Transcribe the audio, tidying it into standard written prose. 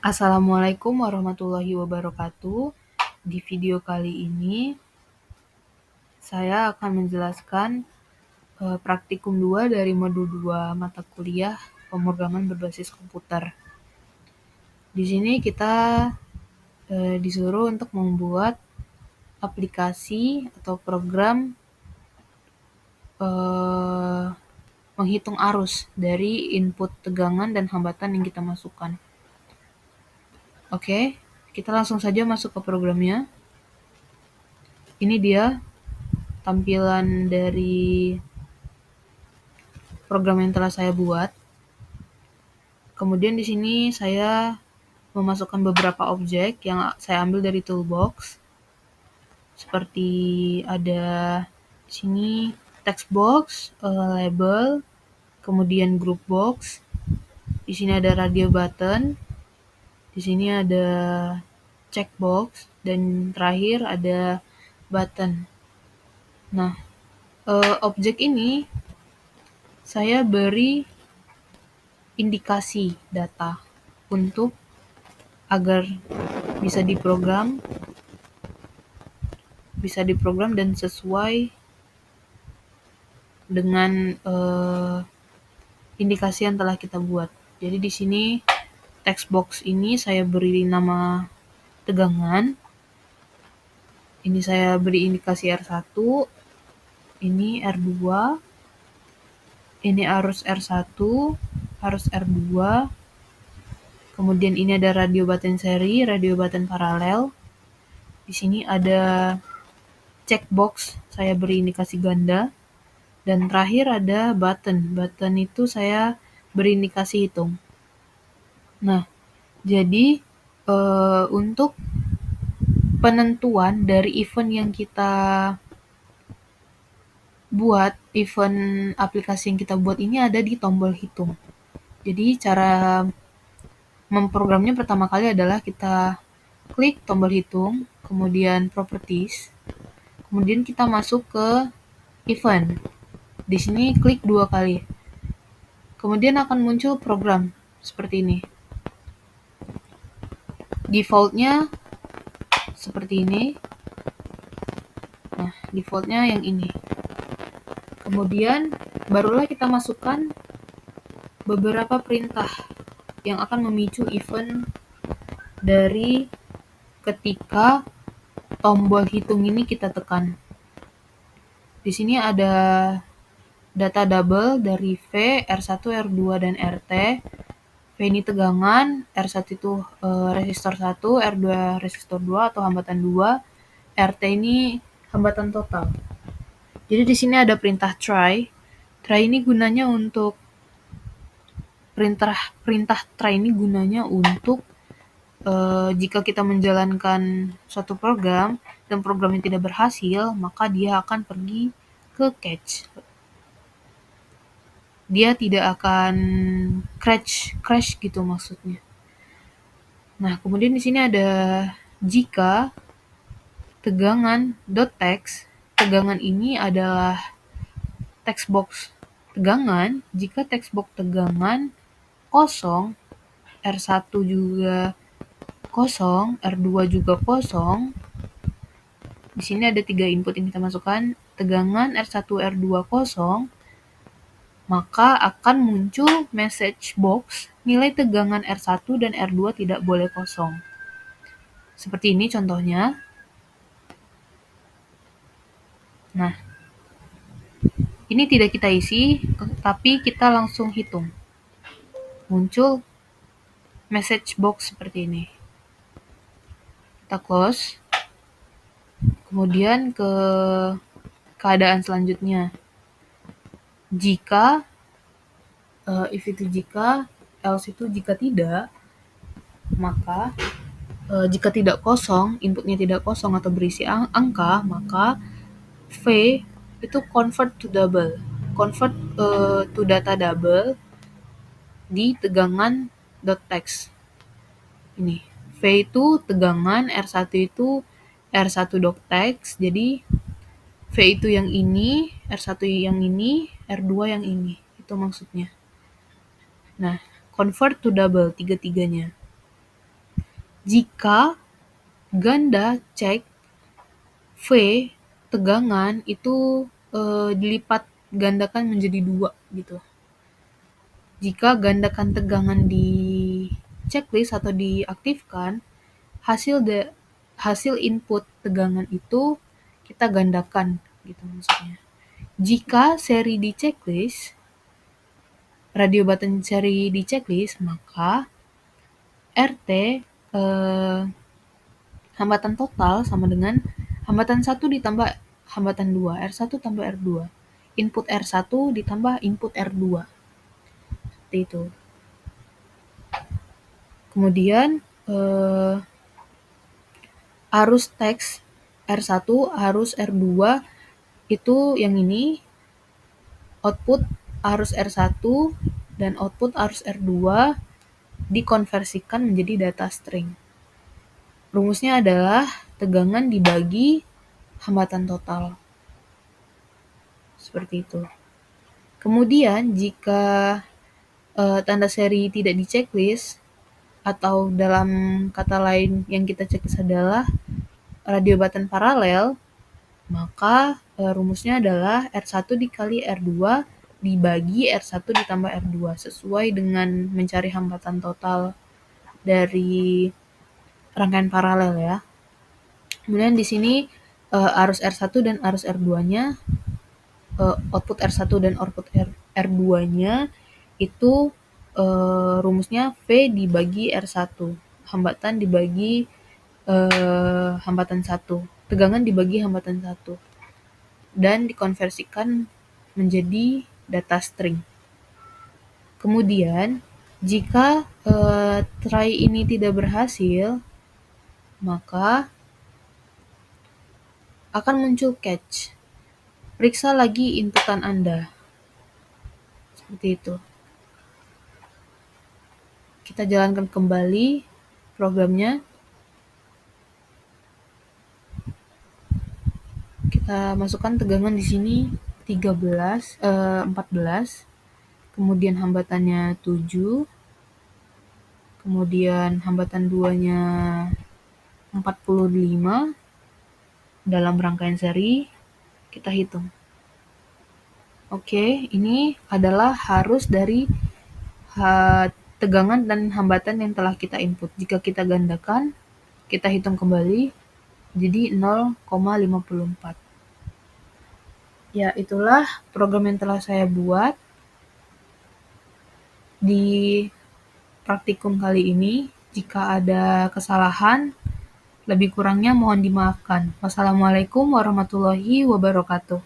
Assalamualaikum warahmatullahi wabarakatuh. Di video kali ini, saya akan menjelaskan praktikum 2 dari modul 2 mata kuliah pemrograman berbasis komputer. Di sini kita disuruh untuk membuat aplikasi atau program menghitung arus dari input tegangan dan hambatan yang kita masukkan. Oke, kita langsung saja masuk ke programnya. Ini dia tampilan dari program yang telah saya buat. Kemudian di sini saya memasukkan beberapa objek yang saya ambil dari toolbox. Seperti ada di sini text box, label, kemudian group box. Di sini ada radio button. Di sini ada checkbox dan terakhir ada button. Nah, objek ini saya beri indikasi data untuk agar bisa diprogram dan sesuai dengan indikasi yang telah kita buat. Jadi di sini text box ini saya beri nama tegangan. Ini saya beri indikasi R1, ini R2, ini arus R1, arus R2, kemudian ini ada radio button seri, radio button paralel. Di sini ada checkbox, saya beri indikasi ganda. Dan terakhir ada button. Button itu saya beri indikasi hitung. Nah, jadi untuk penentuan dari event yang kita buat, event aplikasi yang kita buat ini ada di tombol hitung. Jadi cara memprogramnya pertama kali adalah kita klik tombol hitung, kemudian properties, kemudian kita masuk ke event. Di sini klik 2 kali. Kemudian akan muncul program seperti ini. Default-nya seperti ini. Nah, default-nya yang ini. Kemudian barulah kita masukkan beberapa perintah yang akan memicu event dari ketika tombol hitung ini kita tekan. Di sini ada data double dari V, R1, R2, dan RT. V ini tegangan, R1 itu resistor 1, R2 resistor 2 atau hambatan 2, RT ini hambatan total. Jadi di sini ada perintah try. Try ini gunanya untuk perintah try ini gunanya untuk jika kita menjalankan suatu program dan programnya tidak berhasil, maka dia akan pergi ke catch. Dia tidak akan crash gitu maksudnya. Nah, kemudian di sini ada jika tegangan .text. Tegangan ini adalah text box tegangan. Jika text box tegangan kosong, R1 juga kosong, R2 juga kosong. Di sini ada 3 input yang kita masukkan. Tegangan R1, R2 kosong, maka akan muncul message box nilai tegangan R1 dan R2 tidak boleh kosong. Seperti ini contohnya. Nah, ini tidak kita isi, tapi kita langsung hitung. Muncul message box seperti ini. Kita close. Kemudian ke keadaan selanjutnya. Jika, if itu jika, else itu jika tidak, maka jika tidak kosong, inputnya tidak kosong atau berisi angka, maka V itu convert to double. Convert to data double di tegangan .text. Ini. V itu tegangan, R1 itu R1.text. Jadi V itu yang ini, R1 yang ini, R2 yang ini. Itu maksudnya. Nah, convert to double tiga-tiganya. Jika ganda cek V tegangan itu dilipat gandakan menjadi 2 gitu. Jika gandakan tegangan di checklist atau diaktifkan, hasil input tegangan itu kita gandakan gitu maksudnya. Jika seri di checklist, radio button seri di checklist, maka RT hambatan total sama dengan hambatan 1 ditambah hambatan 2, R1 tambah R2. Input R1 ditambah input R2. Seperti itu. Kemudian arus teks R1, arus R2 itu yang ini, output arus R1 dan output arus R2 dikonversikan menjadi data string. Rumusnya adalah tegangan dibagi hambatan total. Seperti itu. Kemudian jika tanda seri tidak di checklist, atau dalam kata lain yang kita checklist adalah radio button paralel, maka rumusnya adalah R1 dikali R2 dibagi R1 ditambah R2 sesuai dengan mencari hambatan total dari rangkaian paralel ya. Kemudian di sini arus R1 dan arus R2-nya, output R1 dan output R2-nya itu rumusnya V dibagi R1, hambatan dibagi hambatan 1, tegangan dibagi hambatan 1, dan dikonversikan menjadi data string. Kemudian jika try ini tidak berhasil, maka akan muncul catch. Periksa lagi inputan Anda. Seperti itu. Kita jalankan kembali programnya. Kita masukkan tegangan di sini 14, kemudian hambatannya 7, kemudian hambatan 2-nya 45 dalam rangkaian seri. Kita hitung. Oke, ini adalah harus dari tegangan dan hambatan yang telah kita input. Jika kita gandakan, kita hitung kembali, jadi 0,54. Ya, itulah program yang telah saya buat di praktikum kali ini. Jika ada kesalahan, lebih kurangnya mohon dimaafkan. Wassalamualaikum warahmatullahi wabarakatuh.